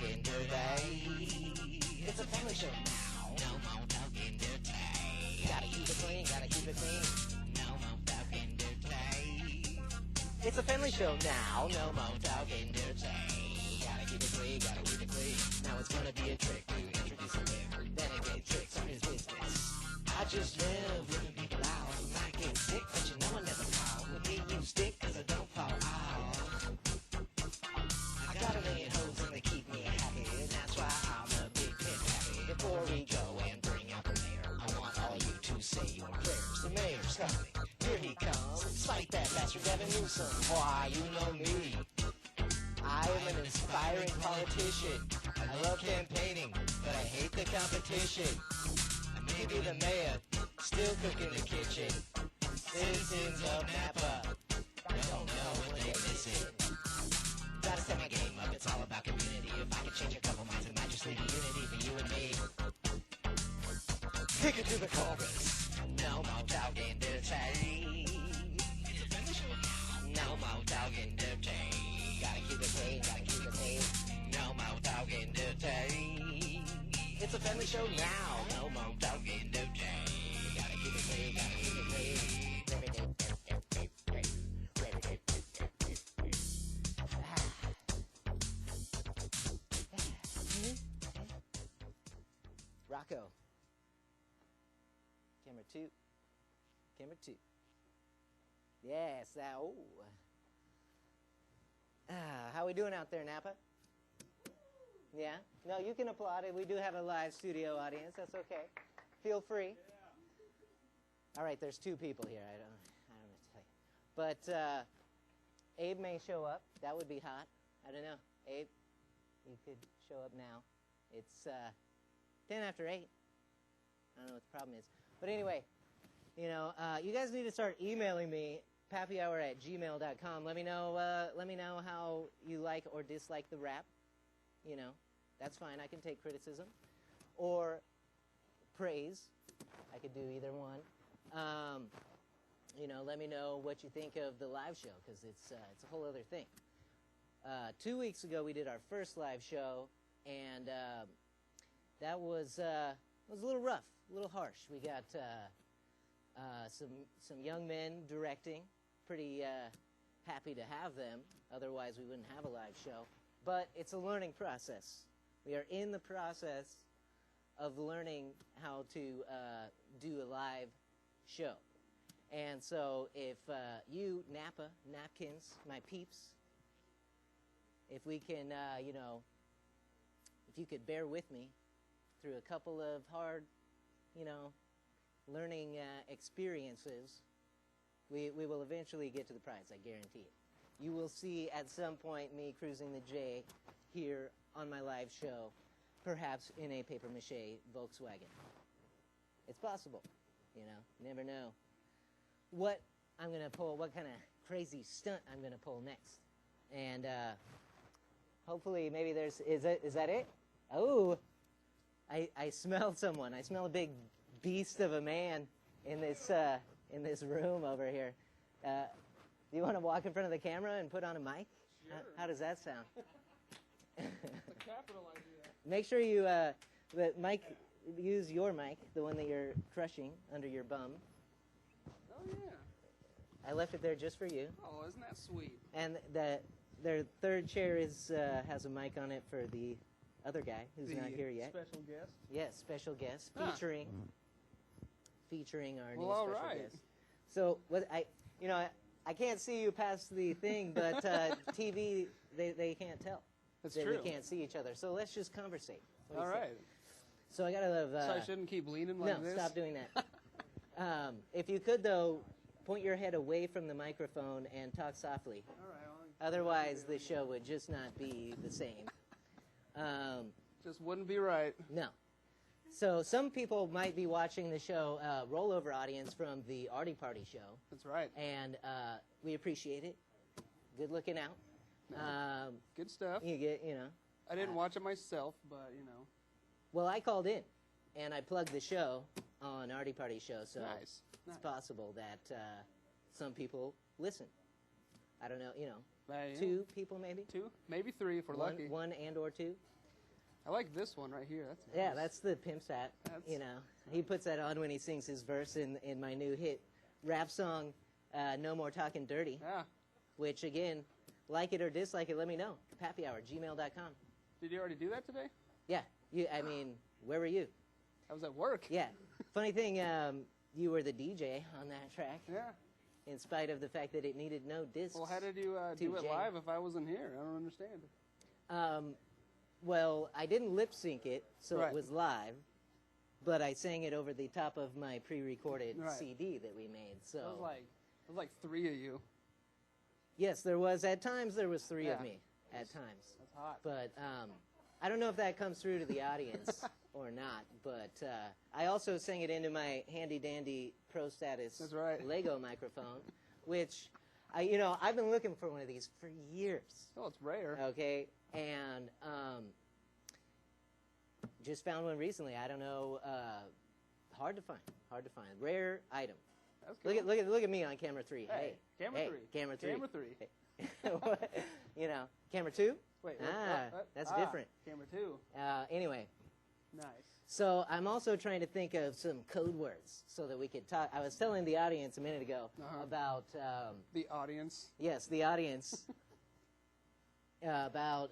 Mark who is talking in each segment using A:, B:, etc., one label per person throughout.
A: talking dirty. It's a family show now. No more talking dirty. Gotta keep it clean, gotta keep it clean. No more talking dirty. It's a family show now. No more talking dirty. Gotta keep it clean, gotta keep it clean. Now it's gonna be a trick to introduce a live. Then again, tricks are his business. I just live with people out. I get sick, but you know I never call. With me, you stick, cause I don't fall out. I got a million hoes and they keep me happy. And that's why I'm a big pit happy. Before we go and bring out the mayor, I want all you to say your prayers. The mayor's coming, here he comes. Spike that bastard Gavin Newsom. Why, you know me. I am an inspiring politician. I love campaigning, but I hate the competition. Maybe the mayor, still cooking the kitchen. Citizens of Napa, don't know what they're missing. Gotta set my game up, it's all about community. If I could change a couple minds, it might just lead to unity for you and me. Kick it to the chorus. No more talking dirty. No more talking dirty. Gotta keep it clean, gotta keep it clean. No more talking dirty. It's a family show now. No more talking dirty. Gotta keep it clean, gotta keep it clean. Rocco. Camera 2. Camera 2. Yes, that. Oh. How we doing out there, Napa? Yeah? No, you can applaud it. We do have a live studio audience. That's okay. Feel free. All right, there's 2 people here. I don't know what to tell you. But Abe may show up. That would be hot. I don't know. Abe, you could show up now. It's 10 after 8. I don't know what the problem is. But anyway, you know, you guys need to start emailing me, pappyhour@gmail.com. Let me know how you like or dislike the rap. You know, that's fine. I can take criticism or praise. I could do either one. You know, let me know what you think of the live show, because it's a whole other thing. 2 weeks ago, we did our first live show, and that was a little rough, a little harsh. We got some young men directing. Pretty happy to have them. Otherwise, we wouldn't have a live show. But it's a learning process. We are in the process of learning how to do a live show. And so if you, Napa, Napkins, my peeps, if we can, you know, if you could bear with me through a couple of hard, you know, learning experiences, we will eventually get to the prize, I guarantee it. You will see at some point me cruising the J here on my live show, perhaps in a papier-mâché Volkswagen. It's possible, you know, never know what I'm going to pull, what kind of crazy stunt I'm going to pull next. And hopefully maybe there's, is that it? Oh, I smell someone. I smell a big beast of a man in this room over here. Do you want to walk in front of the camera and put on a mic?
B: Sure.
A: How does that sound?
B: It's a capital idea.
A: Make sure you use your mic, the one that you're crushing under your bum.
B: Oh, yeah.
A: I left it there just for you.
B: Oh, isn't that sweet?
A: And their third chair has a mic on it for the other guy who's not here yet.
B: Special guest?
A: Yes, special guest featuring our new
B: all
A: special
B: right.
A: guest. So what I can't see you past the thing, but TV they can't tell.
B: That's true.
A: We can't see each other. So let's just conversate.
B: All right.
A: So I gotta.
B: So I shouldn't keep leaning like this?
A: No, stop doing that. If you could though, point your head away from the microphone and talk softly.
B: All right.
A: Otherwise, the show would just not be the same.
B: Just wouldn't be right.
A: No. So some people might be watching the show, rollover audience from the Artie Party show.
B: That's right.
A: And we appreciate it. Good looking out.
B: Good stuff.
A: You get, you know.
B: I didn't watch it myself, but, you know.
A: Well, I called in, and I plugged the show on Artie Party show, so
B: Nice.
A: it's possible that some people listen. I don't know, you know. 2 people maybe?
B: 2, maybe 3 if we're lucky.
A: One and or 2.
B: I like this one right here. That's nice.
A: Yeah, that's the Pimp's hat. You know, he puts that on when he sings his verse in my new hit rap song, No More Talking Dirty.
B: Yeah.
A: Which, again, like it or dislike it, let me know. pappyhour@gmail.com.
B: Did you already do that today?
A: Yeah. I mean, where were you?
B: I was at work.
A: Yeah. Funny thing, you were the DJ on that track.
B: Yeah.
A: In spite of the fact that it needed no discs.
B: Well, how did you do it live if I wasn't here? I don't understand.
A: Well, I didn't lip sync it, so
B: Right.
A: it was live, but I sang it over the top of my pre-recorded
B: Right.
A: CD that we made. So
B: it was like 3 of you.
A: yes, there was. At times, there was 3 of
B: Yeah.
A: me. At times.
B: That's hot.
A: But I don't know if that comes through to the audience or not. But I also sang it into my handy-dandy Pro Status
B: That's right.
A: Lego microphone, which I've been looking for one of these for years.
B: Oh, it's rare.
A: Okay, and just found one recently. I don't know, hard to find. Rare item.
B: That's cool.
A: Look at me on camera 3.
B: Hey, camera 3.
A: Camera 3.
B: Camera 3.
A: Camera 2.
B: Wait,
A: that's different.
B: Camera 2.
A: Anyway.
B: Nice.
A: So I'm also trying to think of some code words so that we could talk. I was telling the audience a minute ago about
B: the audience.
A: Yes, the audience. About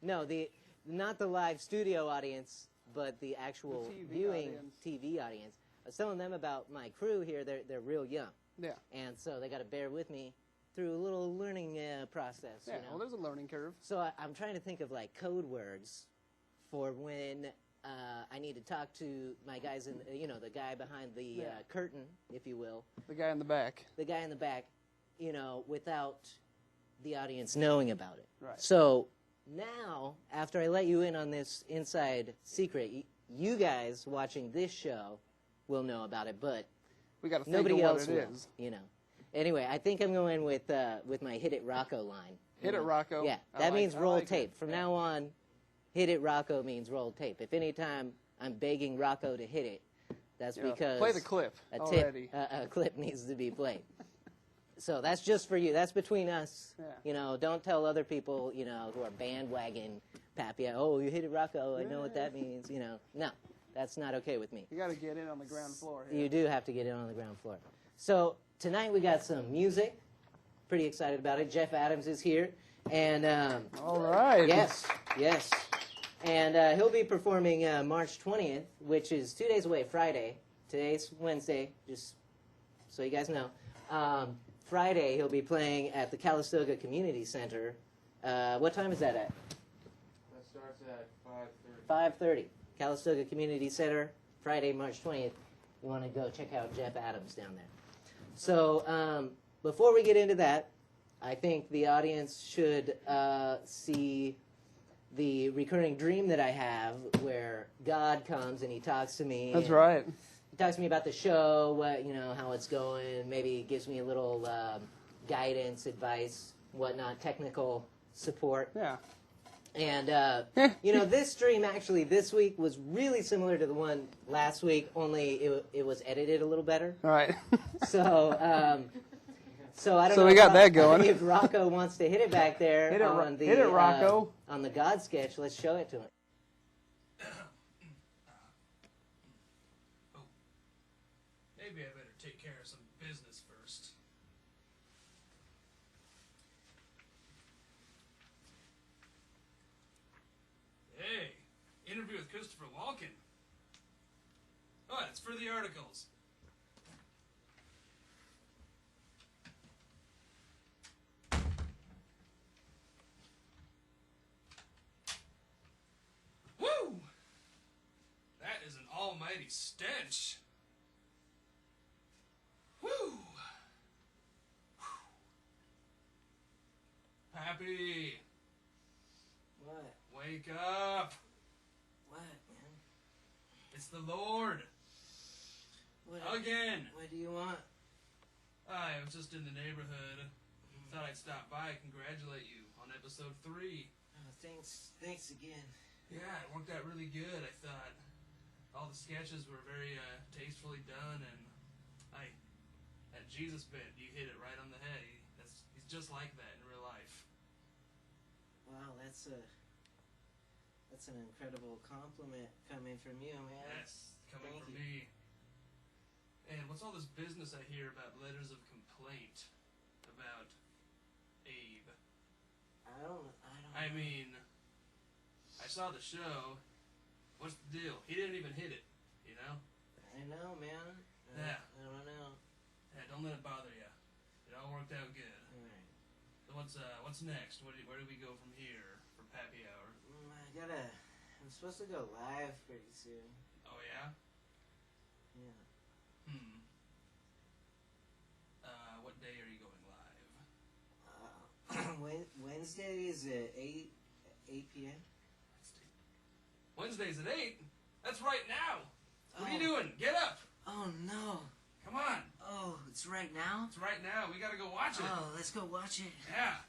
A: no, not the live studio audience, but the actual viewing TV audience. I was telling them about my crew here. They're real young.
B: Yeah.
A: And so they got to bear with me through a little learning process.
B: Yeah. Well, there's a learning curve.
A: So I'm trying to think of like code words for when I need to talk to my guys in, the guy behind the curtain, if you will.
B: The guy in the back.
A: The guy in the back, without the audience knowing about it.
B: Right.
A: So now, after I let you in on this inside secret, you guys watching this show will know about it, but
B: we gotta think
A: nobody
B: of
A: else
B: what it
A: will.
B: is.
A: Anyway, I think I'm going with my Hit It Rocco line.
B: Hit It Rocco?
A: Yeah, that means roll tape. From now on, Hit It Rocco means roll tape. If any time I'm begging Rocco to hit it, that's because
B: play the clip
A: a clip needs to be played. So that's just for you. That's between us.
B: Yeah.
A: Don't tell other people, who are bandwagon Pappy. Oh, you hit it, Rocco. I know what that means. No, that's not okay with me.
B: You got to get in on the ground floor here.
A: You do have to get in on the ground floor. So tonight we got some music. Pretty excited about it. Jeff Adams is here, and
B: all right.
A: Yes. And he'll be performing March 20th, which is 2 days away, Friday. Today's Wednesday, just so you guys know. Friday, he'll be playing at the Calistoga Community Center. What time is that at?
C: That starts at 5:30.
A: 5:30. Calistoga Community Center, Friday, March 20th. You want to go check out Jeff Adams down there. So before we get into that, I think the audience should see the recurring dream that I have where God comes and he talks to me.
B: That's right.
A: He talks to me about the show, how it's going, maybe gives me a little guidance, advice, whatnot, technical support.
B: Yeah.
A: And, this stream actually this week was really similar to the one last week, only it was edited a little better.
B: All right.
A: So, I don't know.
B: So we got that going.
A: If Rocco wants to hit it back there
B: hit it, Rocco.
A: On the God sketch, let's show it to him.
C: Maybe I better take care of some business first. Hey, interview with Christopher Walken. Oh, it's for the articles. Woo! That is an almighty stench. Woo! Pappy,
A: What?
C: wake up.
A: What, man?
C: It's the Lord.
A: What?
C: Again.
A: What do you want?
C: I was just in the neighborhood. Thought I'd stop by and congratulate you on episode 3.
A: Oh, thanks again.
C: Yeah, it worked out really good. I thought all the sketches were very tastefully done, and that Jesus bit, you hit it right on the head. He's just like that in real life.
A: Wow, That's an incredible compliment coming from you, man.
C: Yes, coming from me. And what's all this business I hear about letters of complaint about Abe?
A: I don't know.
C: I mean, I saw the show. What's the deal? He didn't even hit it, you know?
A: I know, man.
C: Yeah.
A: I don't know.
C: Yeah, don't let it bother you. It all worked out good.
A: All right.
C: So what's next? Where do we go from here for Pappy Hour?
A: I'm supposed to go live pretty soon.
C: Oh, yeah?
A: Yeah.
C: What day are you going live?
A: Wednesdays at 8 p.m.
C: Wednesdays at 8? That's right now. What are you doing? Get up.
A: Oh, no.
C: Come on.
A: Oh, it's right now?
C: It's right now. We got to go watch it.
A: Oh, let's go watch it.
C: Yeah.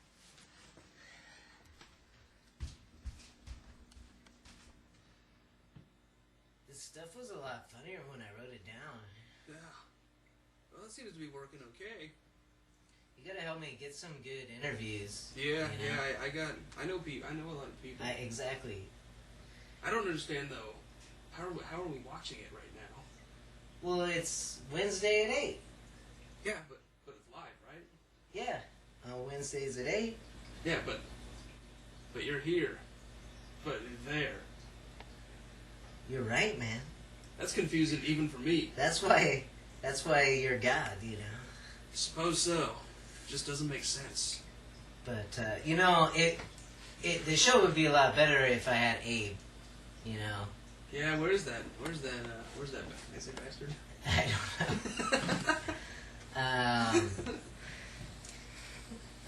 A: This stuff was a lot funnier when I wrote it down.
C: Yeah. Well, it seems to be working okay.
A: You gotta help me get some good interviews.
C: Yeah,
A: you know?
C: yeah. I know a lot of people.
A: Exactly.
C: I don't understand though. How are we watching it right now?
A: Well, it's Wednesday at 8.
C: Yeah, but it's live, right?
A: Yeah, on Wednesdays at 8.
C: Yeah, but you're here. But you're there.
A: You're right, man.
C: That's confusing even for me.
A: That's why you're God, you know.
C: I suppose so. Just doesn't make sense.
A: But you know, the show would be a lot better if I had Abe. You know.
C: Yeah, where's that nice bastard?
A: I don't know.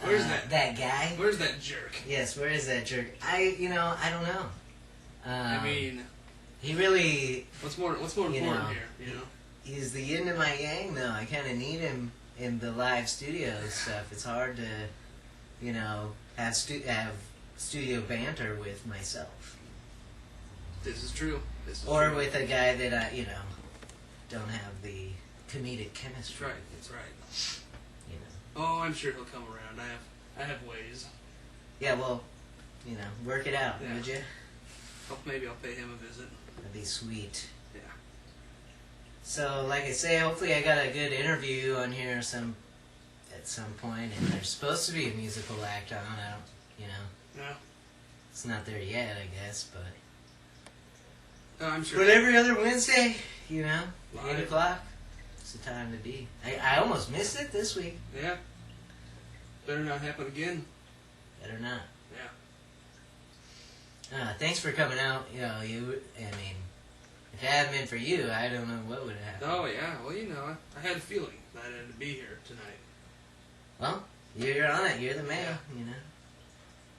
C: Where's that?
A: That guy?
C: Where's that jerk?
A: Yes, where is that jerk? I don't know.
C: I mean,
A: he really.
C: What's more important here? You know.
A: He's the yin to my yang, though. I kind of need him in the live studio stuff. It's hard to, you know, have studio banter with myself.
C: This is true.
A: Or with a guy that I, you know, don't have the comedic chemistry.
C: That's right.
A: You know.
C: Oh, I'm sure he'll come around. I have ways.
A: Yeah, well, you know, work it out, would you?
C: Maybe I'll pay him a visit.
A: That'd be sweet.
C: Yeah.
A: So, like I say, hopefully I got a good interview on here at some point, and there's supposed to be a musical act on. I don't, you know.
C: Yeah.
A: It's not there yet, I guess, but.
C: Oh, I'm sure.
A: But every other Wednesday, you know,
C: Live.
A: 8 o'clock, it's the time to be. I almost missed it this week.
C: Yeah. Better not happen again.
A: Better not.
C: Yeah.
A: Thanks for coming out. You know, if it hadn't been for you, I don't know what would have happened.
C: Oh, yeah. Well, you know, I had a feeling that I had to be here tonight.
A: Well, you're on it. You're the man, you know.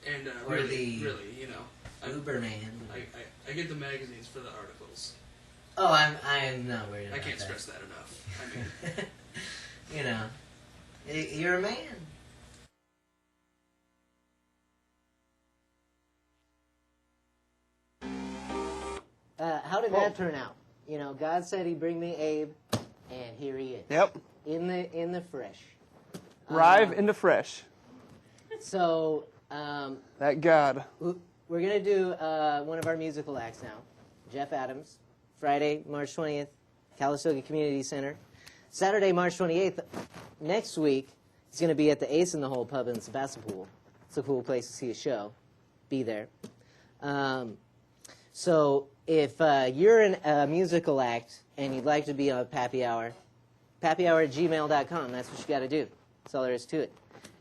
C: And
A: or
C: really, you know.
A: Uber man.
C: I get the magazines for the articles.
A: Oh, I'm not worried about that.
C: I can't stress that enough. I mean,
A: you know, you're a man. How did that turn out? You know, God said He'd bring me Abe, and here he is.
B: Yep.
A: In the fresh.
B: Arrive in the fresh.
A: So.
B: That God.
A: We're gonna do one of our musical acts now. Jeff Adams, Friday, March 20th, Calistoga Community Center. Saturday, March 28th, next week, he's gonna be at the Ace in the Hole pub in Sebastopol. It's a cool place to see a show. Be there. So if you're a musical act and you'd like to be on Pappy Hour, pappyhour@gmail.com. That's what you got to do. That's all there is to it.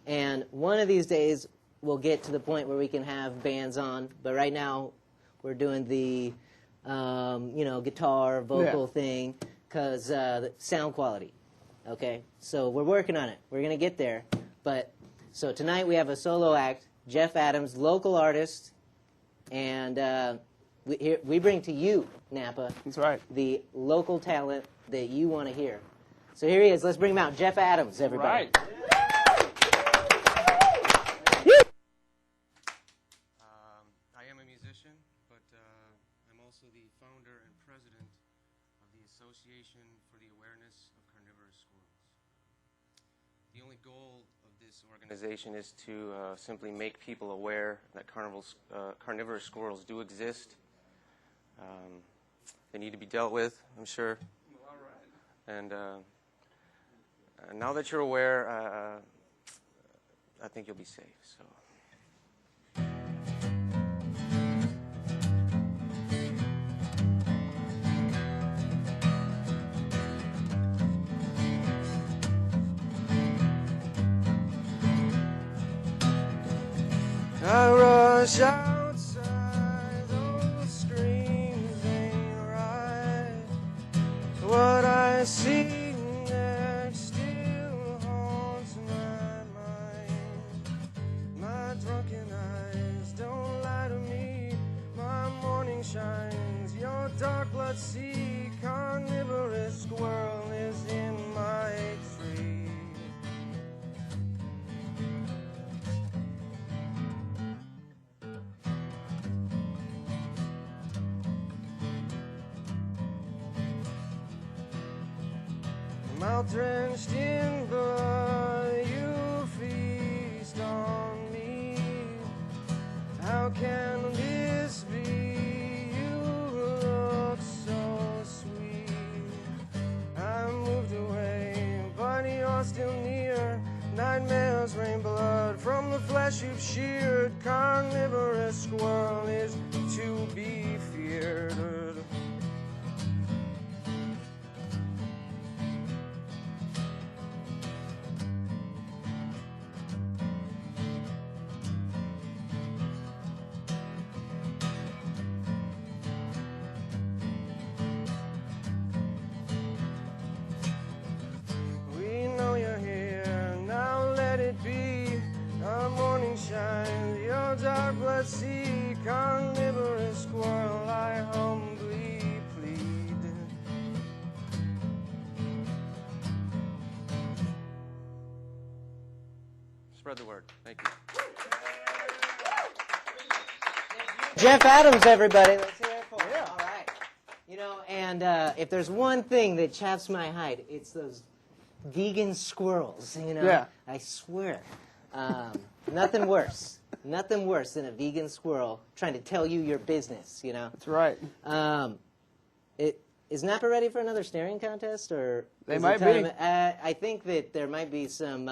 A: And one of these days, we'll get to the point where we can have bands on. But right now, we're doing the, guitar, vocal thing, because the sound quality. Okay? So we're working on it. We're going to get there. But so tonight we have a solo act, Jeff Adams, local artist, and we bring to you, Napa,
B: that's right,
A: the local talent that you want to hear. So here he is. Let's bring him out. Jeff Adams, everybody.
B: Right.
D: I am a musician, but I'm also the founder and president of the Association for the Awareness of Carnivorous Squirrels. The only goal of this organization is to simply make people aware that carnivorous squirrels do exist. They need to be dealt with, I'm sure.
B: All right.
D: And now that you're aware, I think you'll be safe. So. I rush outside, those screams ain't right. What I see next still haunts my mind. My drunken eyes don't lie to me. My morning shines, your dark blood sea. Carnivorous squirrel is in my tree. Mouth drenched in blood, you feast on me. How can this be? You look so sweet. I moved away, but you're still near. Nightmares rain blood from the flesh you've sheared. Carnivorous squirrel is to be feared. Your dark blood sea, carnivorous squirrel, I humbly plead. Spread the word. Thank you.
A: Jeff Adams, everybody. Let's hear it for him. Yeah. All right. You know, and if there's one thing that chaps my hide, it's those vegan squirrels, you know.
B: Yeah.
A: I swear. Nothing worse. Nothing worse than a vegan squirrel trying to tell you your business, you know.
B: That's right.
A: Is Napa ready for another staring contest, or
B: they might be?
A: I think that there might be some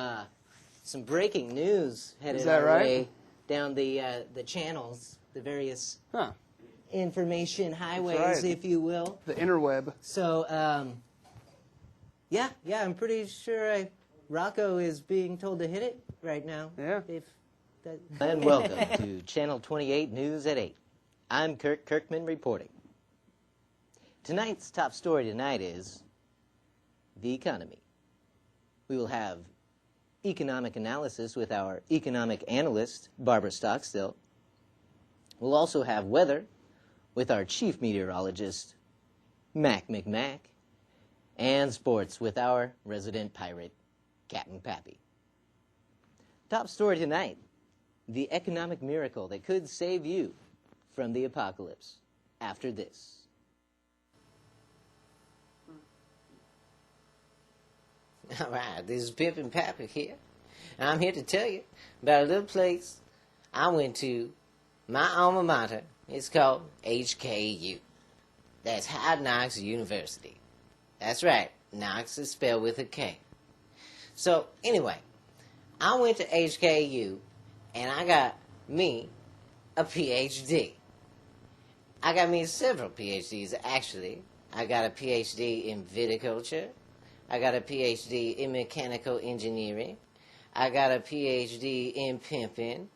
A: breaking news headed
B: our
A: way down the channels, the various information highways, if you will.
B: The interweb.
A: So, yeah, I'm pretty sure Rocco is being told to hit it right now.
B: Yeah.
A: And welcome to Channel 28 News at 8. I'm Kirk Kirkman reporting. Tonight's top story tonight is the economy. We will have economic analysis with our economic analyst, Barbara Stockstill. We'll also have weather with our chief meteorologist, Mac McMack, and sports with our resident pirate, Captain Pappy. Top story tonight, the economic miracle that could save you from the apocalypse after this. All right, this is Pip and Pappy here, and I'm here to tell you about a little place I went to, my alma mater. It's called HKU. That's Hard Knocks University. That's right, Knox is spelled with a K. So, anyway, I went to HKU, and I got me a PhD. I got me several PhDs, actually. I got a PhD in viticulture. I got a PhD in mechanical engineering. I got a PhD in pimping.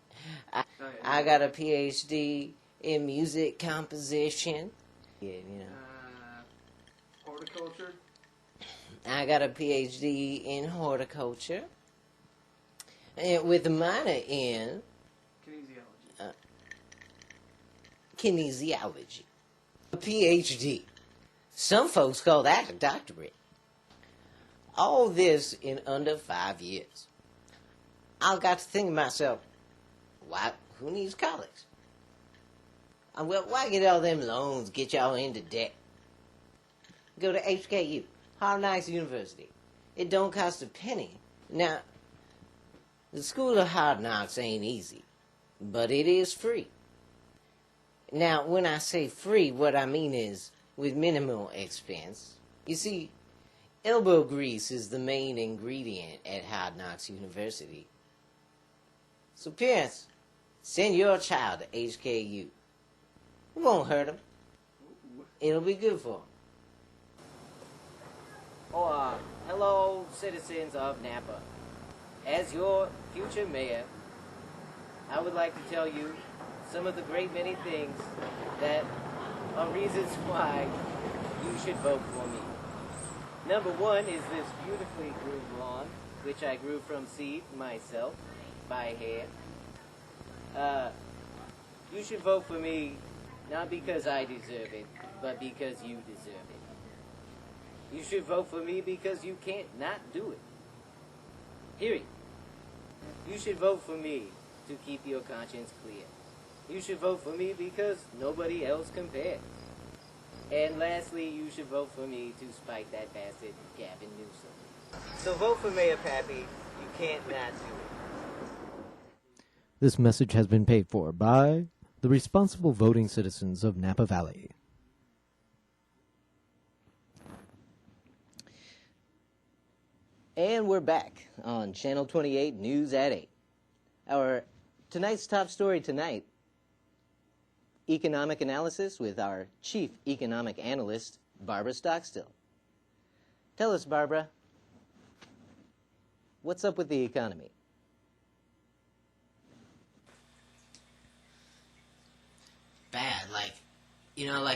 A: I got a PhD in music composition. Yeah, you know.
B: Horticulture.
A: I got a PhD in horticulture. And with a minor in kinesiology. A PhD. Some folks call that a doctorate. All this in under 5 years. I got to think to myself, who needs college? Well, why get all them loans, get y'all into debt? Go to HKU, Hard Knocks University. It don't cost a penny. Now, The School of Hard Knocks ain't easy, but it is free. Now, when I say free, what I mean is with minimal expense. You see, elbow grease is the main ingredient at Hard Knocks University. So parents, send your child to HKU. It won't hurt them. It'll be good for them. Hello, citizens of Napa. As your future mayor, I would like to tell you some of the great many things that are reasons why you should vote for me. Number one is this beautifully groomed lawn, which I grew from seed myself by hand. You should vote for me not because I deserve it, but because you deserve it. You should vote for me because you can't not do it. Period. You should vote for me to keep your conscience clear. You should vote for me because nobody else compares. And lastly, you should vote for me to spike that bastard Gavin Newsom. So vote for Mayor Pappy. You can't not do it.
E: This message has been paid for by the responsible voting citizens of Napa Valley.
A: And we're back on Channel 28 News at 8. Our tonight's top story tonight, economic analysis with our chief economic analyst, Barbara Stockstill. Tell us, Barbara, what's up with the economy?
F: Bad, like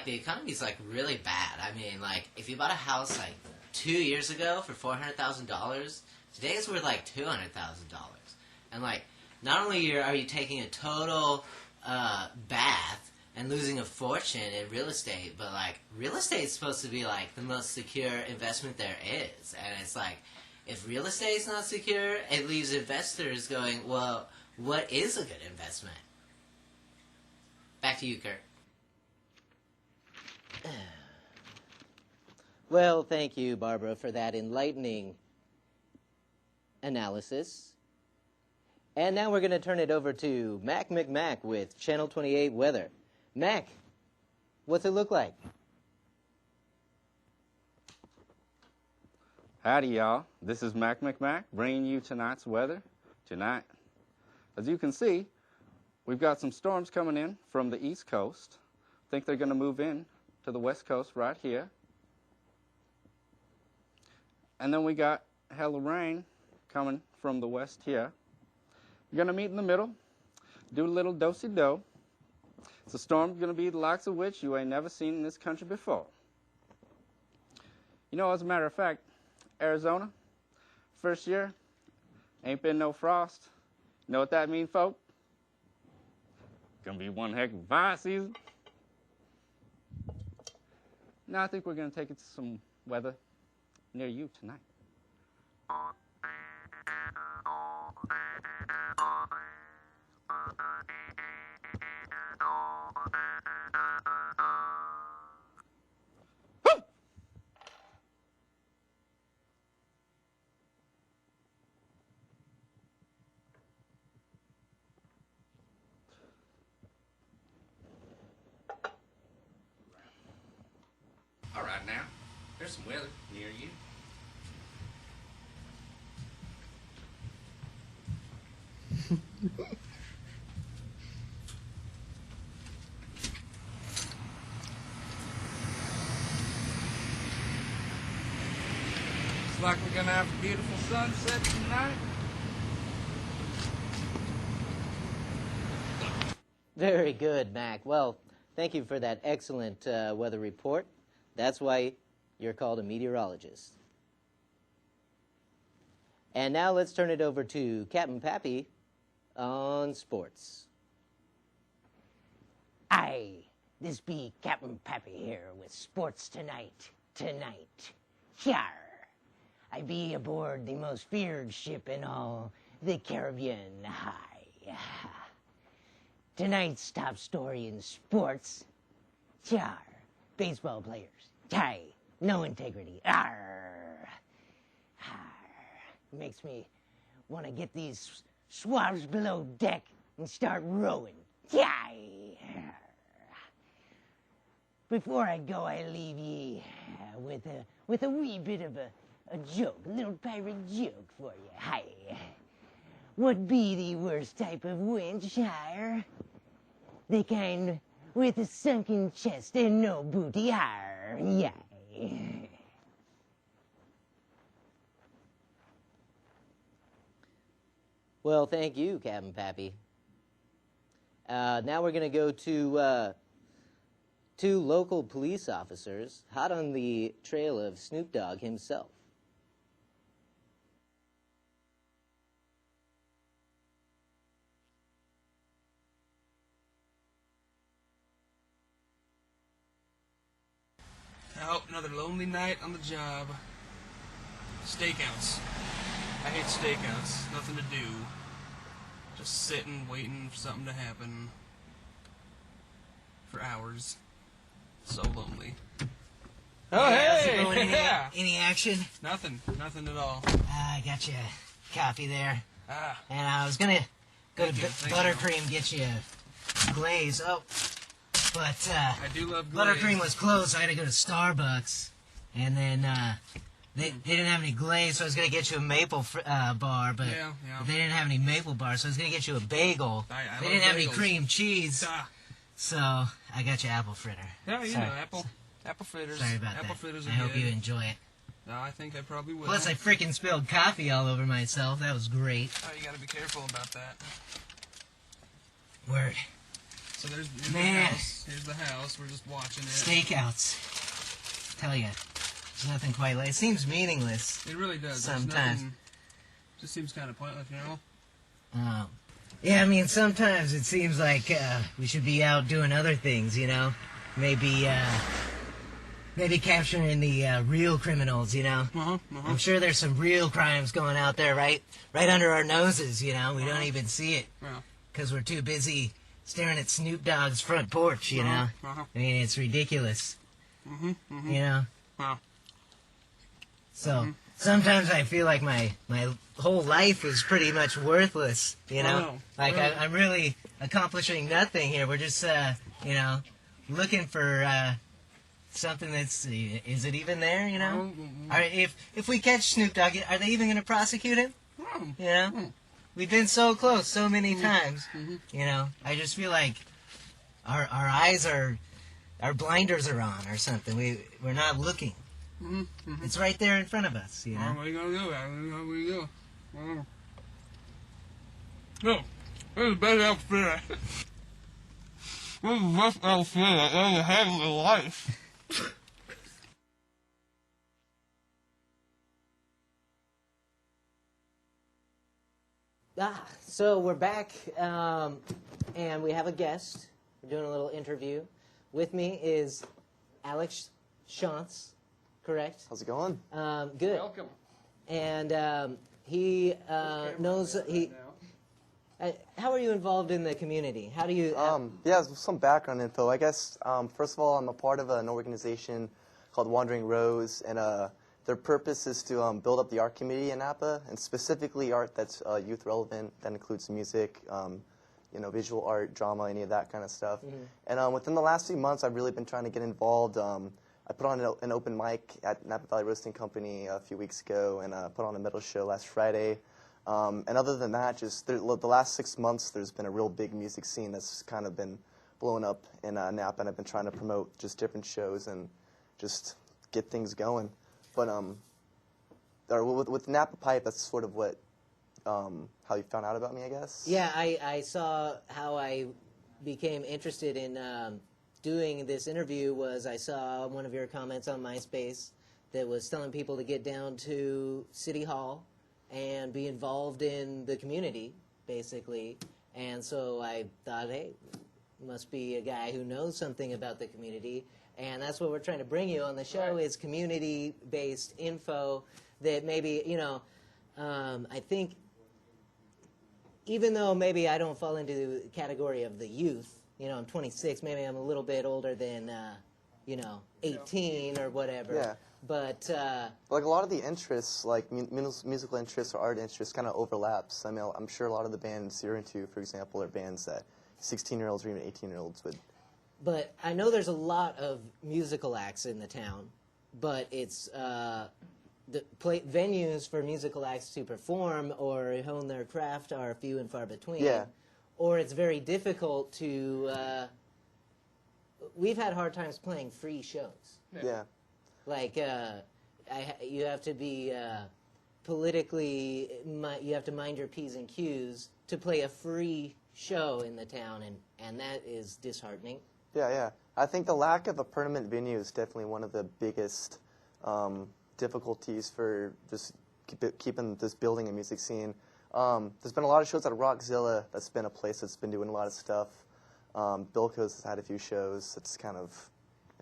F: the economy's really bad. I mean, if you bought a house 2 years ago for $400,000, today it's worth $200,000. And not only are you taking a total bath and losing a fortune in real estate, but real estate is supposed to be the most secure investment there is. And it's if real estate's not secure, it leaves investors going, well, what is a good investment? Back to you, Kurt.
A: Well, thank you, Barbara, for that enlightening analysis. And now we're going to turn it over to Mac McMack with Channel 28 Weather. Mac, what's it look like?
G: Howdy, y'all. This is Mac McMack bringing you tonight's weather. Tonight, as you can see, we've got some storms coming in from the East Coast. I think they're going to move in to the West Coast right here. And then we got hella rain coming from the west here. We're going to meet in the middle, do a little do-si-do. It's a storm going to be the likes of which you ain't never seen in this country before. You know, as a matter of fact, Arizona, first year, ain't been no frost. You know what that mean, folk? Gonna be one heck of a fire season. Now I think we're gonna take it to some weather near you tonight.
F: All right, now, there's some weather near you.
C: Looks like we're gonna have a beautiful sunset tonight.
A: Very good, Mac. Well, thank you for that excellent weather report. That's why you're called a meteorologist. And now let's turn it over to Captain Pappy on sports.
H: Aye, this be Captain Pappy here with sports tonight. Yar! I be aboard the most feared ship in all the Caribbean. Aye. Tonight's top story in sports. Yar! Baseball players. Aye. No integrity. Arr! Arr! Makes me want to get these swabs below deck and start rowing. Yay! Before I go, I leave ye with a wee bit of a joke, a little pirate joke for you. Hi. What be the worst type of winch, hire? The kind with a sunken chest and no booty, hire. Yay.
A: Well, thank you, Captain Pappy. Now we're going to go to two local police officers hot on the trail of Snoop Dogg himself.
C: Oh, another lonely night on the job. Stakeouts. I hate stakeouts. Nothing to do. Just sitting, waiting for something to happen. For hours. So lonely.
A: Oh, hey!
H: How's it going? Any action?
C: Nothing. Nothing at all.
H: I got you a copy there.
C: Ah.
H: And I was gonna go
C: Thank
H: to
C: you, thank
H: Buttercream, get you a glaze. Oh, but
C: I do love glaze.
H: Buttercream was closed, so I had to go to Starbucks. And then they didn't have any glaze, so I was gonna get you a maple bar, but
C: Yeah.
H: they didn't have any maple bars, so I was gonna get you a bagel.
C: I
H: They
C: love
H: didn't have any
C: bagels.
H: cream cheese,
C: Ah.
H: so I got you apple fritter.
C: Yeah, you
H: Sorry.
C: know, apple fritters.
H: Sorry about
C: apple
H: that.
C: fritters
H: I
C: are
H: hope
C: good.
H: you enjoy it.
C: No, I think I probably will.
H: Plus, I freaking spilled coffee all over myself. That was great.
C: Oh, you gotta be careful about that.
H: Word.
C: So here's the
H: Man.
C: house. Here's the house. We're just watching it.
H: Stakeouts. Tell you, there's nothing quite like. It seems meaningless.
C: It really does. There's
H: Sometimes.
C: nothing- just seems kind of pointless, you know?
H: Yeah, I mean, sometimes it seems like we should be out doing other things, you know? Maybe capturing the real criminals, you know? I'm sure there's some real crimes going out there right under our noses, you know? We don't even see it
C: Yeah.
H: because we're too busy staring at Snoop Dogg's front porch, you know? I mean, it's ridiculous, you know?
C: Wow.
H: So sometimes I feel like my whole life is pretty much worthless, you know?
C: Wow.
H: Like
C: Wow.
H: I'm really accomplishing nothing here. We're just, you know, looking for something that's, is it even there, you know? If we catch Snoop Dogg, are they even going to prosecute him? You know? We've been so close so many times, you know? I just feel like our eyes our blinders are on or something. We're not looking. It's right there in front of us, you know?
C: What are you gonna do? What do you do? No, this is the best outfit. This is the best outfit I've ever had in my life.
A: So we're back, and we have a guest. We're doing a little interview. With me is Alex Shantz, correct?
I: How's it going?
A: Good.
C: Welcome.
A: And he knows he. How are you involved in the community? How do you?
I: Yeah, some background info. I guess first of all, I'm a part of an organization called Wandering Rose, and their purpose is to build up the art community in Napa, and specifically art that's youth relevant. That includes music, you know, visual art, drama, any of that kind of stuff. And within the last few months, I've really been trying to get involved. I put on an open mic at Napa Valley Roasting Company a few weeks ago, and put on a metal show last Friday. And other than that, just the last 6 months, there's been a real big music scene that's kind of been blowing up in Napa, and I've been trying to promote just different shows and just get things going. But with Napa Pipe, that's sort of what how you found out about me, I guess.
A: Yeah, I saw how I became interested in doing this interview was I saw one of your comments on MySpace that was telling people to get down to City Hall and be involved in the community, basically. And so I thought, hey, must be a guy who knows something about the community. And that's what we're trying to bring you on the show is community-based info that maybe, you know, I think even though maybe I don't fall into the category of the youth, you know, I'm 26, maybe I'm a little bit older than, you know, 18 or whatever.
I: Yeah.
A: But
I: like a lot of the interests, like musical interests or art interests, kind of overlaps. I mean, I'm sure a lot of the bands you're into, for example, are bands that 16-year-olds or even 18-year-olds would.
A: But I know there's a lot of musical acts in the town, but it's the venues for musical acts to perform or hone their craft are few and far between.
I: Yeah.
A: Or it's very difficult to. We've had hard times playing free shows.
I: Yeah.
A: Like you have to be politically. You have to mind your P's and Q's to play a free show in the town, and that is disheartening.
I: Yeah, yeah. I think the lack of a permanent venue is definitely one of the biggest difficulties for just keeping this building a music scene. There's been a lot of shows at Rockzilla. That's been a place that's been doing a lot of stuff. Bilko's has had a few shows. It's kind of,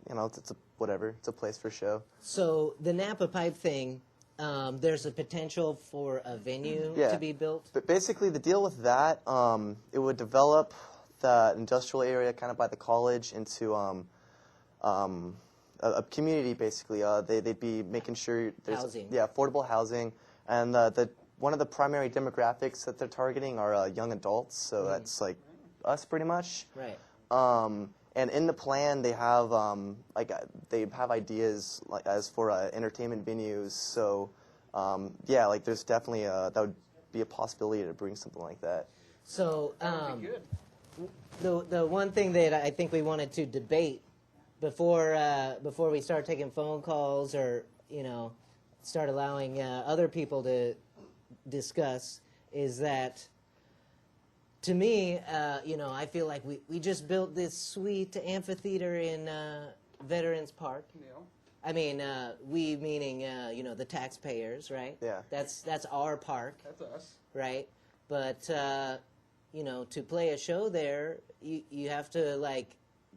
I: it's a whatever. It's a place for show.
A: So the Napa Pipe thing, there's a potential for a venue to be built?
I: But basically the deal with that, it would develop the industrial area kind of by the college into a community, basically. They'd be making sure there's
A: housing.
I: Yeah, affordable housing. And one of the primary demographics that they're targeting are young adults, so that's like us pretty much.
A: Right.
I: And in the plan, they have ideas as for entertainment venues. So there's definitely that would be a possibility to bring something like that.
A: So
B: That would be good.
A: the one thing that I think we wanted to debate before we start taking phone calls or start allowing other people to discuss is that. To me, I feel like we just built this sweet amphitheater in Veterans Park.
B: Yeah.
A: I mean, we meaning the taxpayers, right?
I: Yeah.
A: That's our park,
B: That's us.
A: right? But to play a show there, you have to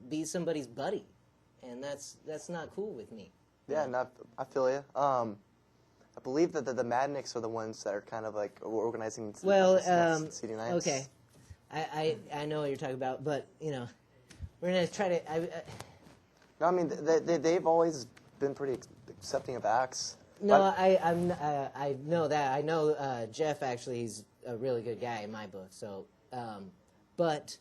A: be somebody's buddy, and that's not cool with me.
I: Yeah, and I feel you. I believe that the Madniks are the ones that are kind of organizing CD nights.
A: Okay. I know what you're talking about, but we're gonna try to.
I: No, I mean they've always been pretty accepting of acts.
A: No, I know that. I know Jeff actually. He's a really good guy in my book. So, but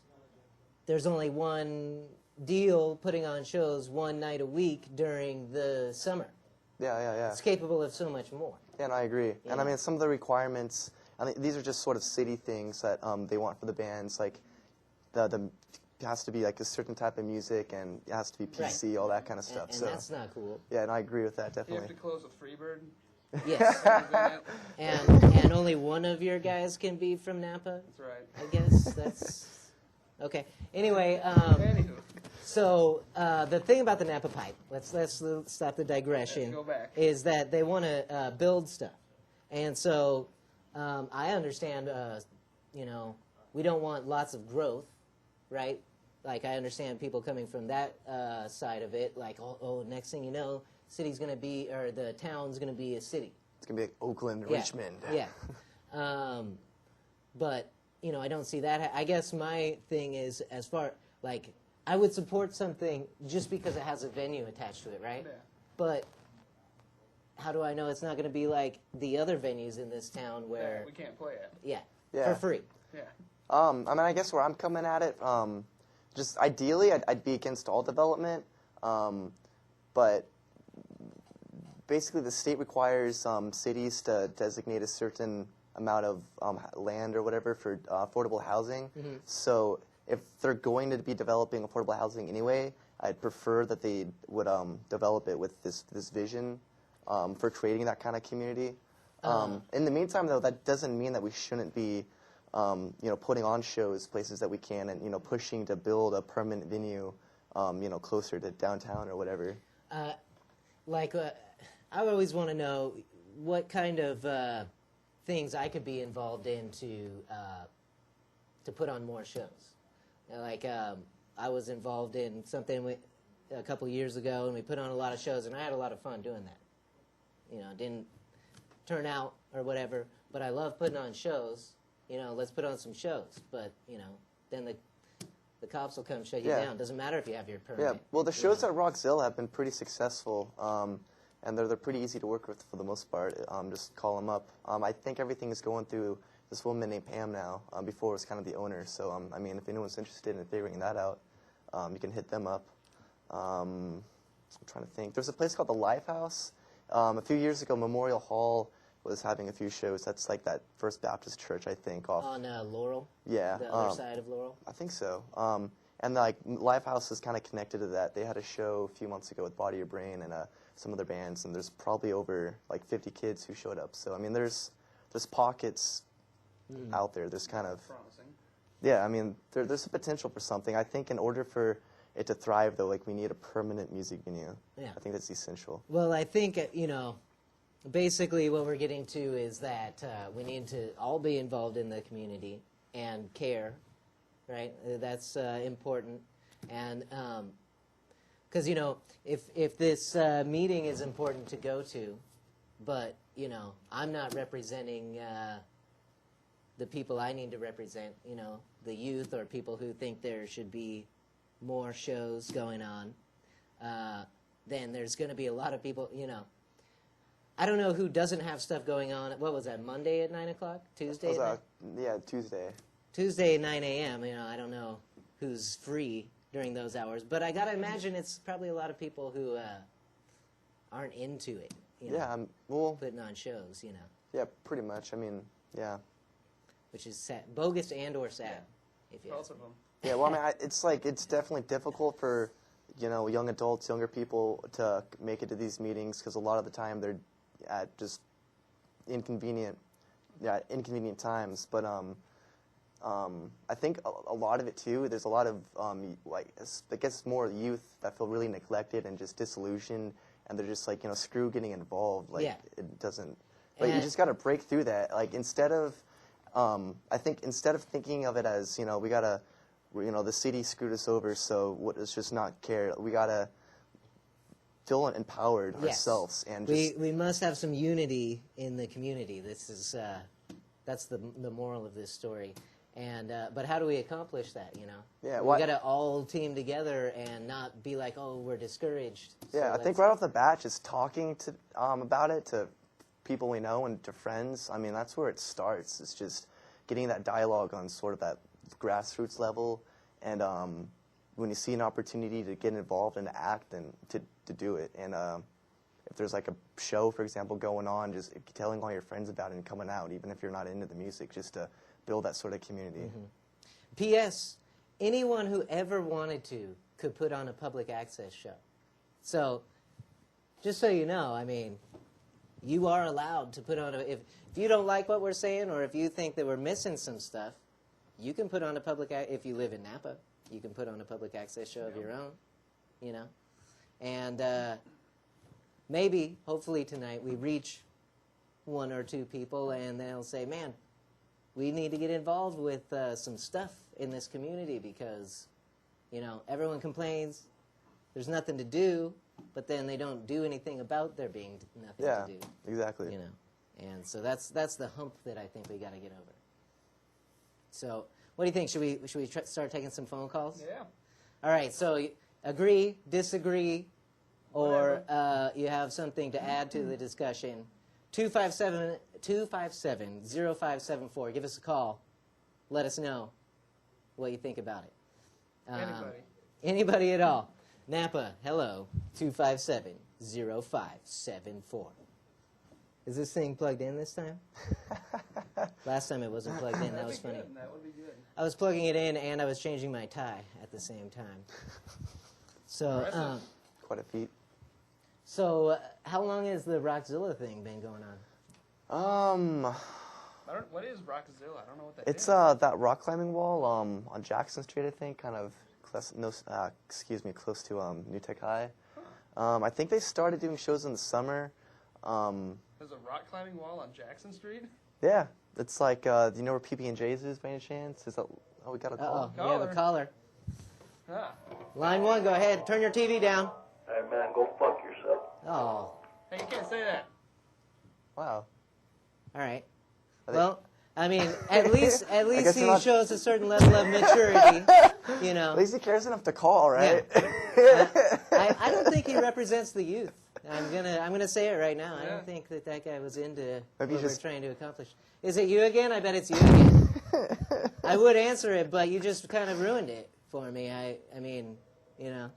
A: there's only one deal putting on shows one night a week during the summer.
I: Yeah.
A: It's capable of so much more.
I: Yeah, and I agree. And I mean some of the requirements. I mean, these are just sort of city things that they want for the bands. Like, it has to be a certain type of music, and it has to be PC, all that kind of stuff.
A: And that's not cool.
I: Yeah, and I agree with that
B: You
I: definitely.
B: have to close with Freebird.
A: Yes. and only one of your guys can be from Napa.
B: That's right.
A: I guess that's okay. Anyway,
B: Anywho,
A: so the thing about the Napa Pipe, let's stop the digression.
B: Let's go back.
A: Is that they want to build stuff, and so. I understand, we don't want lots of growth, right? Like, I understand people coming from that side of it, like, next thing you know, city's going to be, or the town's going to be a city.
I: It's going to be like Oakland,
A: Yeah.
I: Richmond.
A: Yeah. But, I don't see that. I guess my thing is, as far, I would support something just because it has a venue attached to it, right?
B: Yeah.
A: But how do I know it's not going to be like the other venues in this town where...
B: we can't play it.
A: Yeah,
I: Yeah.
A: for free.
B: Yeah.
I: I mean, I guess where I'm coming at it, just ideally, I'd be against all development, but basically the state requires cities to designate a certain amount of land or whatever for affordable housing.
A: Mm-hmm.
I: So if they're going to be developing affordable housing anyway, I'd prefer that they would develop it with this vision for creating that kind of community. In the meantime, though, that doesn't mean that we shouldn't be, putting on shows places that we can, and pushing to build a permanent venue, closer to downtown or whatever.
A: I always want to know what kind of things I could be involved in to put on more shows. I was involved in something a couple years ago, and we put on a lot of shows, and I had a lot of fun doing that. Didn't turn out or whatever, but I love putting on shows. Let's put on some shows. But, then the cops will come shut you down. Doesn't matter if you have your permit.
I: Yeah, well, the shows at Rockzilla have been pretty successful. and they're pretty easy to work with for the most part. Just call them up. I think everything is going through this woman named Pam now. Before it was kind of the owner. So I mean, if anyone's interested in figuring that out, you can hit them up. I'm trying to think. There's a place called the Lifehouse. A few years ago, Memorial Hall was having a few shows. That's like that First Baptist Church, I think.
A: On Laurel?
I: Yeah.
A: The other side of Laurel?
I: I think so. And like Lifehouse is kind of connected to that. They had a show a few months ago with Body Your Brain and some other bands, and there's probably over like 50 kids who showed up. So I mean, there's pockets out there. There's kind of
B: promising.
I: Yeah, I mean, there's a potential for something. I think in order for it to thrive, though, like we need a permanent music venue.
A: Yeah.
I: I think that's essential.
A: Well, I think, basically what we're getting to is that we need to all be involved in the community and care, right? That's important. And because, if this meeting is important to go to, but, I'm not representing the people I need to represent, the youth or people who think there should be more shows going on, then there's going to be a lot of people, I don't know who doesn't have stuff going on. What was that, Monday at 9 o'clock? Tuesday?
I: Tuesday.
A: Tuesday at 9 a.m. I don't know who's free during those hours. But I got to imagine it's probably a lot of people who aren't into it, putting on shows,
I: Yeah, pretty much. I mean, yeah.
A: Which is sad. Bogus and or sad, if you ask me.
I: Yeah, well, I mean, it's definitely difficult for, young adults, younger people to make it to these meetings because a lot of the time they're at just inconvenient times. But I think a lot of it too. There's a lot of I guess more youth that feel really neglected and just disillusioned, and they're just like screw getting involved. It doesn't. But you just got to break through that. Like instead of, I think instead of thinking of it as we gotta. The city screwed us over, so let's just not care. We gotta feel empowered ourselves, and
A: we must have some unity in the community. This is that's the moral of this story. And but how do we accomplish that?
I: Yeah,
A: we gotta all team together and not be like, oh, we're discouraged.
I: Yeah, I think right off the bat, just talking to about it to people we know and to friends. I mean, that's where it starts. It's just getting that dialogue on sort of that grassroots level, and when you see an opportunity to get involved and act and to do it, and if there's like a show, for example, going on, just telling all your friends about it and coming out, even if you're not into the music, just to build that sort of community.
A: P.S. Anyone who ever wanted to could put on a public access show. So, just so you know, I mean, you are allowed to put on if you don't like what we're saying, or if you think that we're missing some stuff, you can put on a if you live in Napa, you can put on a public access show of your own, And maybe, hopefully tonight, we reach one or two people and they'll say, man, we need to get involved with some stuff in this community because, everyone complains there's nothing to do, but then they don't do anything about there being nothing to do.
I: Yeah, exactly.
A: And so that's the hump that I think we got to get over. So, what do you think? Should we start taking some phone calls?
B: Yeah.
A: All right. So, agree, disagree, or you have something to add to the discussion? 257-0574. Give us a call. Let us know what you think about it. Anybody at all. Napa, hello. 257-0574. Is this thing plugged in this time? Last time it wasn't plugged in. That was funny.
B: That would be good.
A: I was plugging it in and I was changing my tie at the same time. So,
I: quite a feat.
A: So, how long has the Rockzilla thing been going on?
B: What is Rockzilla? I don't know what that is.
I: It's that rock climbing wall on Jackson Street, I think, kind of close to New Tech High. I think they started doing shows in the summer.
B: There's a rock climbing wall on Jackson Street?
I: Yeah. It's like, do you know where PB&J's is by any chance? We got a call.
A: We have a caller.
B: Ah.
A: Line 1, go ahead. Turn your TV down.
J: Hey, man, go fuck yourself.
A: Oh.
B: Hey, you can't say that.
I: Wow.
A: All right. Well, I mean, at least he shows a certain level of maturity,
I: At least he cares enough to call, right?
A: Yeah. I don't think he represents the youth. I'm gonna say it right now. I
B: Yeah.
A: don't think that guy was into
I: Maybe
A: what
I: just-
A: we're trying to accomplish. Is it you again? I bet it's you again. I would answer it, but you just kind of ruined it for me. I mean, you know,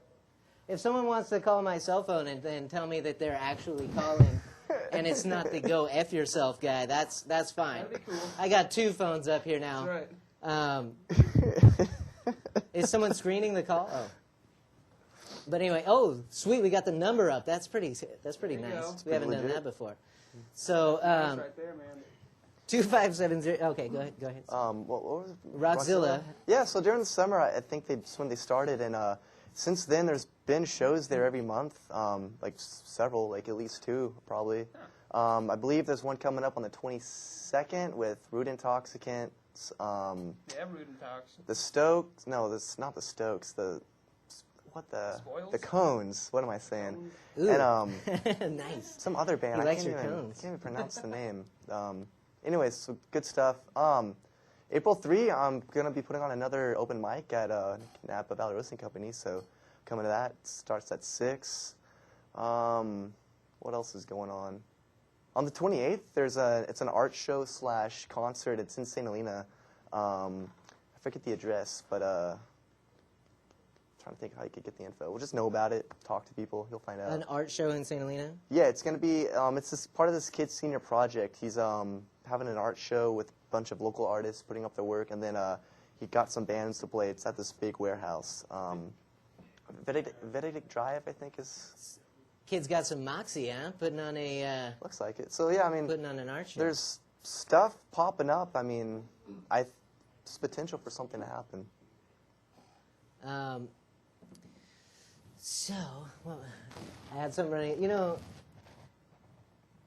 A: if someone wants to call my cell phone and then tell me that they're actually calling, and it's not the go F yourself guy, that's fine.
B: That'd be cool.
A: I got 2 phones up here now.
B: That's right.
A: Is someone screening the call? Oh. But anyway, oh, sweet, we got the number up. That's pretty nice.
B: go.
A: We haven't done
I: legit.
A: that before. So,
B: That's right there, man.
A: 2570. Okay, go ahead.
I: What was it?
A: Rockzilla.
I: Yeah, so during the summer, I think that's when they started, and since then there's been shows there every month, like several, like at least 2 probably. I believe there's one coming up on the 22nd with Root Intoxicants.
B: Yeah, Rude and Tox.
I: The Stokes. No, that's not the Stokes. The
B: Spoils?
I: the Cones. What am I saying?
A: Ooh.
I: And
A: Nice.
I: some other band.
A: He
I: I
A: likes
I: can't
A: your
I: even,
A: Cones.
I: can't even pronounce the name. Anyways, so good stuff. April 3, I'm gonna be putting on another open mic at Napa Valley Roasting Company. So coming to that. It starts at 6. What else is going on? On the 28th, it's an art show / concert. It's in St. Helena. I forget the address, but trying to think how you could get the info. We'll just know about it, talk to people, you'll find out.
A: An art show in St. Helena?
I: Yeah, it's going to be, it's this part of this kid's senior project. He's having an art show with a bunch of local artists putting up their work, and then he got some bands to play. It's at this big warehouse. Benedict Drive, I think, is...
A: Kid's got some moxie, huh? Putting on a...
I: Looks like it. So, yeah, I mean...
A: Putting on an art show.
I: There's stuff popping up. I mean, there's potential for something to happen.
A: So, well, I had something running. You know,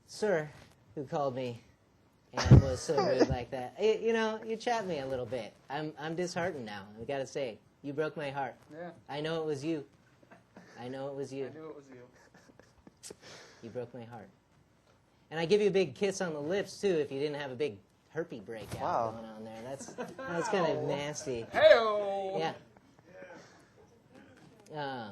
A: sir, who called me and was so rude like that. You know, you chapped me a little bit. I'm disheartened now. I gotta say, you broke my heart.
B: Yeah.
A: I know it was you. I know it was you.
B: I knew it was you.
A: You broke my heart. And I give you a big kiss on the lips too if you didn't have a big herpy breakout
I: Wow.
A: going on there. That's kind of nasty.
B: Hey-o!
A: Yeah.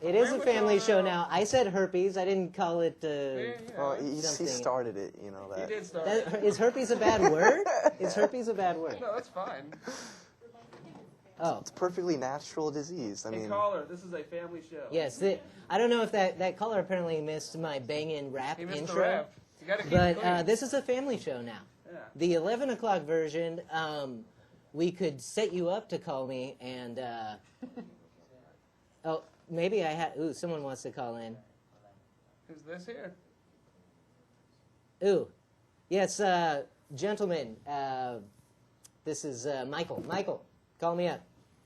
A: It is a family show now. I said herpes. I didn't call it
I: Well, he
A: something.
I: started it, you know that.
B: He did start.
A: Is herpes a bad word? Is herpes a bad word?
B: No, that's fine.
A: Oh,
I: It's a perfectly natural disease. I
B: Hey,
I: mean,
B: caller, this is a family show.
A: yes. I don't know if that caller apparently missed my bangin' rap
B: He missed
A: intro.
B: the rap. You gotta keep it
A: But
B: clean.
A: this is a family show now.
B: Yeah.
A: The 11 o'clock version, we could set you up to call me and... oh, maybe I had... Ooh, someone wants to call in.
B: Who's this here?
A: Ooh. Yes, gentlemen, this is Michael. Michael, call me up.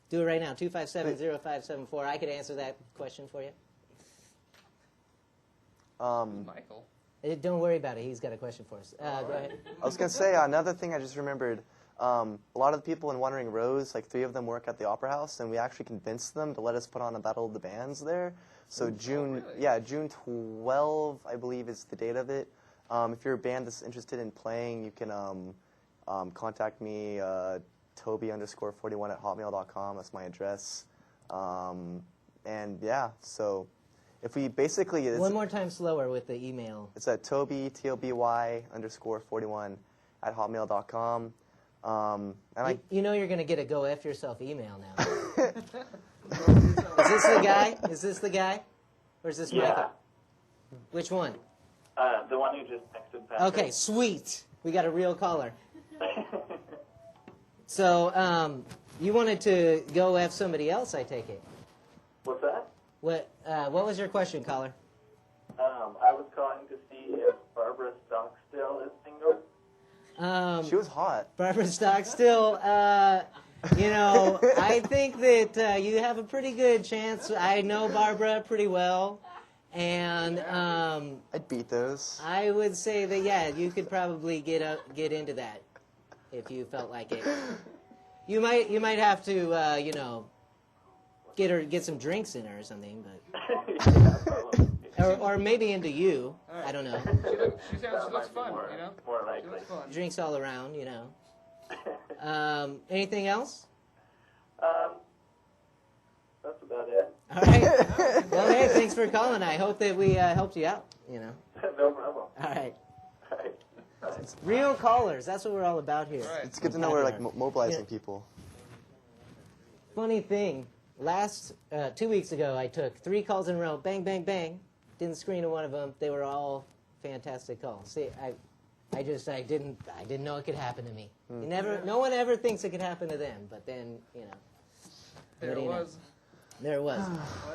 A: Do it right now, 257-0574. I could answer that question for you.
B: Michael.
A: Don't worry about it. He's got a question for us. Go ahead.
I: I was going to say, another thing I just remembered, a lot of the people in Wandering Rose, like 3 of them work at the Opera House, and we actually convinced them to let us put on a Battle of the Bands there. So June 12, I believe, is the date of it. If you're a band that's interested in playing, you can contact me, Toby_41@hotmail.com. That's my address. And yeah, so if we basically...
A: One more time slower with the email.
I: It's at Toby, TOBY_41@hotmail.com.
A: You know you're going to get a go F yourself email now. Is this the guy? Is this the guy? Or is this Michael? Which one?
J: The one who just texted Patrick.
A: Okay, sweet. We got a real caller. So, you wanted to go F somebody else, I take it.
J: What's that?
A: What was your question, caller?
J: I was calling to see if Barbara Stockstill is single.
I: She was hot.
A: Barbara Stockstill, you know, I think that you have a pretty good chance. I know Barbara pretty well. And
I: I'd beat those.
A: I would say that, yeah, you could probably get into that if you felt like it. You might have to, you know, get some drinks in her or something, but or maybe into you.
B: Right.
A: I don't know.
B: She looks fun, you know?
J: More
B: She
J: likely.
B: looks fun.
A: Drinks all around, you know. Anything else?
J: That's about it.
A: All right. Well, hey, thanks for calling. I hope that we helped you out, you know.
J: No problem.
A: All right.
J: All right.
A: Real callers. That's what we're all about here.
B: Right.
I: It's good to know we're like mobilizing people.
A: Funny thing, last 2 weeks ago, I took 3 calls in a row. Bang, bang, bang. Didn't screen one of them. They were all fantastic calls. See, I didn't know it could happen to me. No one ever thinks it could happen to them, but then, you know.
B: There it was.
A: There it was.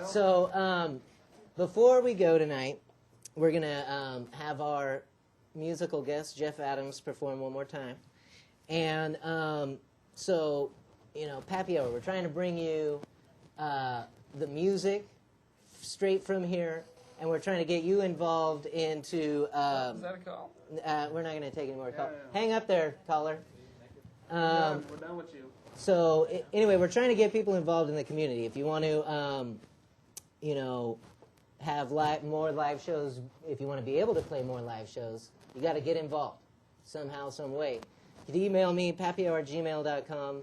A: So, before we go tonight, we're going to have our musical guest, Jeff Adams, perform one more time. And so, you know, Pappy Hour, we're trying to bring you the music straight from here, and we're trying to get you involved into...
B: Is that a call?
A: We're not going to take any more calls. Hang up there, caller.
B: We're done with you.
A: So, anyway, we're trying to get people involved in the community. If you want to, you know, have more live shows, if you want to be able to play more live shows, you got to get involved somehow, some way. You can email me, pappyhour@gmail.com.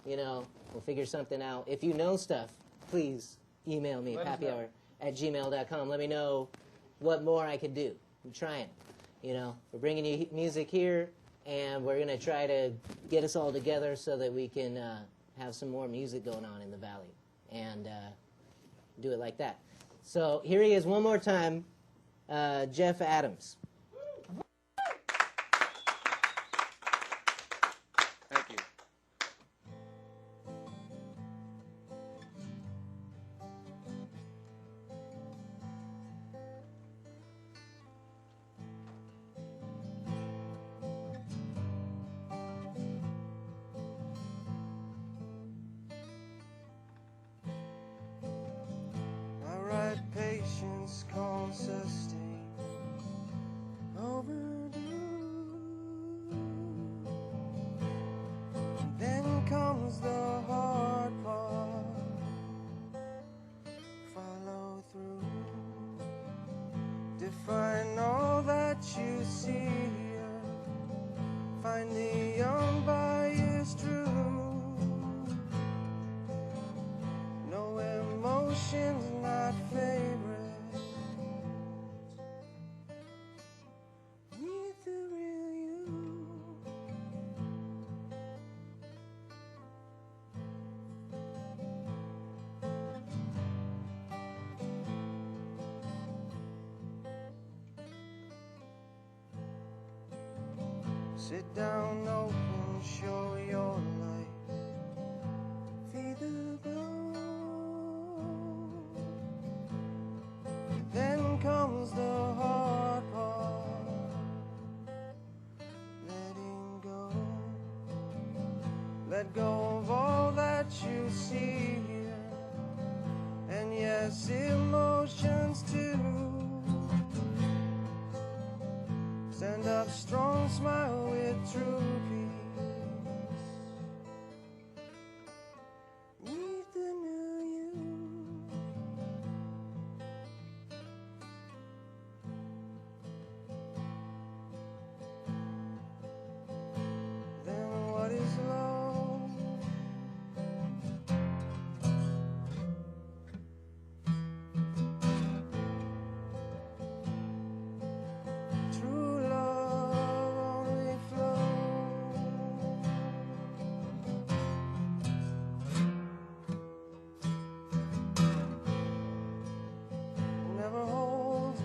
A: You know, we'll figure something out. If you know stuff, please email me, pappyhour@gmail.com. Let me know what more I could do. I'm trying. You know, we're bringing you music here, and we're going to try to get us all together so that we can have some more music going on in the Valley and do it like that. So here he is one more time, Jeff Adams.
D: Thank you. Patience, calm, sustain, overdue. Then comes the hard part. Follow through. Define all that you see. Find the unbiased truth. No emotions, not favorite. Meet the real you. Sit down, open, show your light. Feed the glow. Then comes the hard part. Letting go. Let go of all that you see here. And yes, emotions too. Stand up strong, smile with true peace. Meet the new you. Then what is love? True love only flows. Never holds,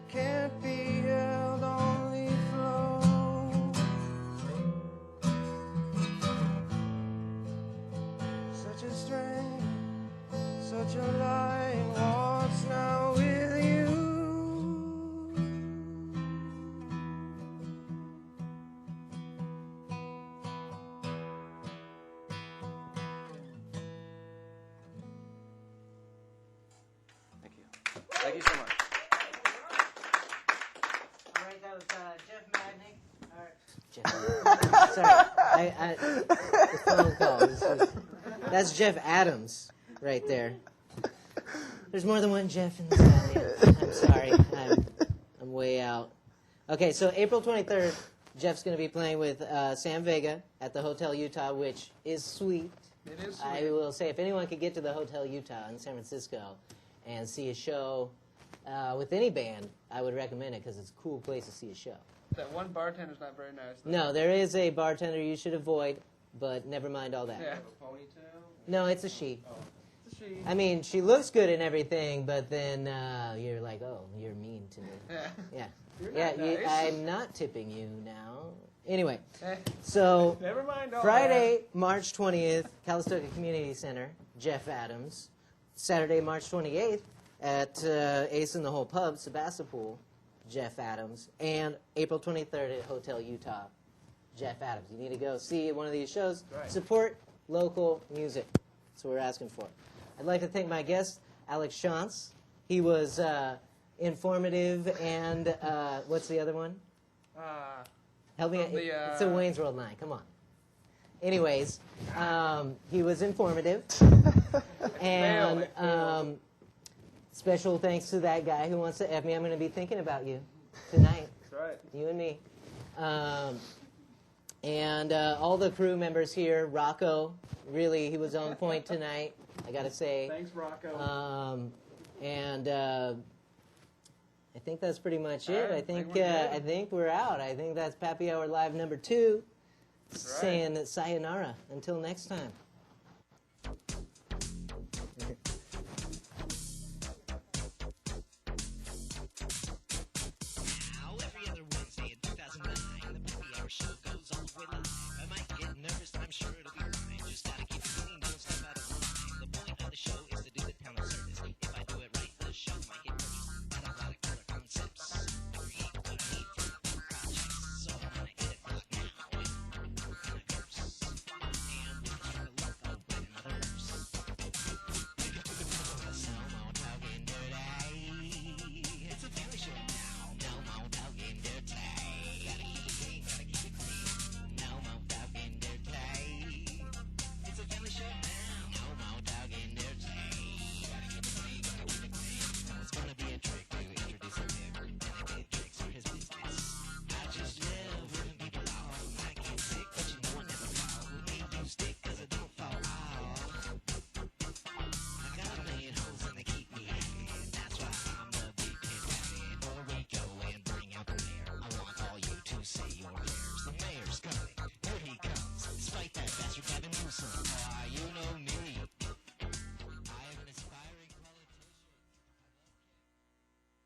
D: can't be held, only flows. Such a strength, such a light walks now with you. Thank you. Thank you so much.
A: All right, that was Jeff Madnick. Sorry, the phone call. That's Jeff Adams right there. There's more than one Jeff in this valley. I'm sorry. I'm way out. Okay, so April 23rd, Jeff's going to be playing with Sam Vega at the Hotel Utah, which is sweet.
B: It is
A: I
B: sweet.
A: will say, if anyone could get to the Hotel Utah in San Francisco and see a show with any band, I would recommend it because it's a cool place to see a show.
B: That one bartender's not very nice. Though.
A: No, there is a bartender you should avoid, but never mind all that.
B: Yeah.
D: A ponytail?
A: No, it's a she.
B: Oh. It's a she.
A: I mean, she looks good and everything, but then you're like, oh, you're mean to me.
B: Yeah.
A: Yeah.
B: You're
A: Yeah,
B: not nice.
A: I'm not tipping you now. Anyway,
B: Eh.
A: so
B: Never mind all
A: Friday, March 20th, Calistoga Community Center, Jeff Adams. Saturday, March 28th, at Ace in the Hole Pub, Sebastopol, Jeff Adams. And April 23rd at Hotel Utah, Jeff Adams. You need to go see one of these shows.
B: Right.
A: Support local music. That's what we're asking for. I'd like to thank my guest, Alex Shantz. He was informative and what's the other one? Help me. It's a Wayne's World 9. Come on. Anyways, he was informative. And special thanks to that guy who wants to F me. I'm going to be thinking about you tonight.
B: That's right.
A: You and me. And all the crew members here. Rocco, really, he was on point tonight, I got to say.
B: Thanks, Rocco.
A: And I think that's pretty much it.
B: Right,
A: I think we're out. I think that's Pappy Hour Live number 2,
B: That's right.
A: saying sayonara. Until next time.